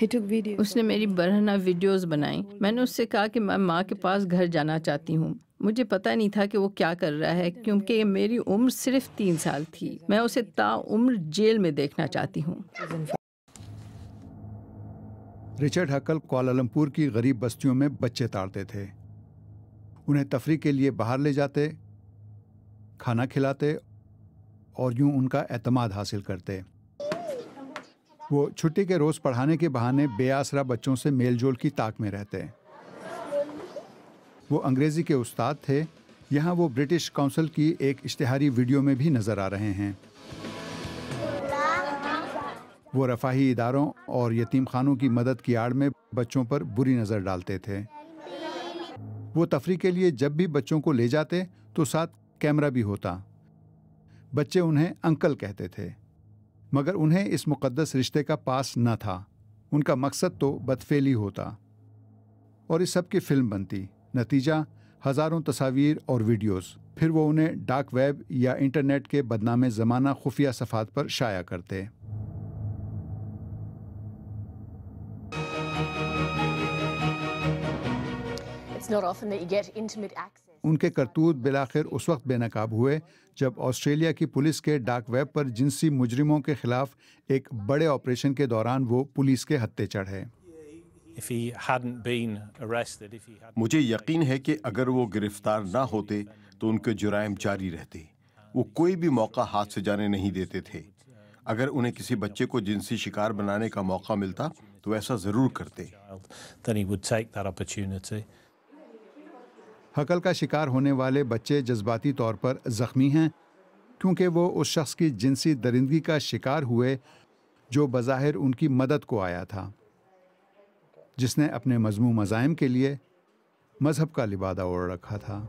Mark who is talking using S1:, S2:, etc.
S1: اس نے میری برہنہ ویڈیوز بنائیں۔ میں نے اس سے کہا کہ میں ماں کے پاس گھر جانا چاہتی ہوں۔ مجھے پتہ نہیں تھا کہ وہ کیا کر رہا ہے، کیونکہ میری عمر صرف 3 سال تھی۔ میں اسے تا عمر جیل میں دیکھنا چاہتی ہوں۔
S2: رچرڈ ہکل کوالالمپور کی غریب بستیوں میں بچے تاڑتے تھے، انہیں تفریح کے لیے باہر لے جاتے، کھانا کھلاتے اور یوں ان کا اعتماد حاصل کرتے۔ وہ چھٹی کے روز پڑھانے کے بہانے بے آسرا بچوں سے میل جول کی طاق میں رہتے۔ وہ انگریزی کے استاد تھے، یہاں وہ برٹش کونسل کی ایک اشتہاری ویڈیو میں بھی نظر آ رہے ہیں۔ وہ رفاہی اداروں اور یتیم خانوں کی مدد کی آڑ میں بچوں پر بری نظر ڈالتے تھے۔ وہ تفریح کے لیے جب بھی بچوں کو لے جاتے تو ساتھ کیمرہ بھی ہوتا۔ بچے انہیں انکل کہتے تھے، مگر انہیں اس مقدس رشتے کا پاس نہ تھا۔ ان کا مقصد تو بدفعلی ہوتا اور اس سب کی فلم بنتی، نتیجہ ہزاروں تصاویر اور ویڈیوز۔ پھر وہ انہیں ڈارک ویب یا انٹرنیٹ کے بدنام زمانہ خفیہ صفحات پر شائع کرتے۔ ان کے کرتوت بالآخر اس وقت بے نقاب ہوئے جب آسٹریلیا کی پولیس کے ڈارک ویب پر جنسی مجرموں کے خلاف ایک بڑے آپریشن کے دوران وہ پولیس کے ہتھے چڑھے۔
S3: مجھے یقین ہے کہ اگر وہ گرفتار نہ ہوتے تو ان کے جرائم جاری رہتے۔ وہ کوئی بھی موقع ہاتھ سے جانے نہیں دیتے تھے۔ اگر انہیں کسی بچے کو جنسی شکار بنانے کا موقع ملتا تو ایسا ضرور کرتے۔
S2: ہکل کا شکار ہونے والے بچے جذباتی طور پر زخمی ہیں کیونکہ وہ اس شخص کی جنسی درندگی کا شکار ہوئے جو بظاہر ان کی مدد کو آیا تھا، جس نے اپنے مذموم عزائم کے لیے مذہب کا لبادہ اوڑھ رکھا تھا۔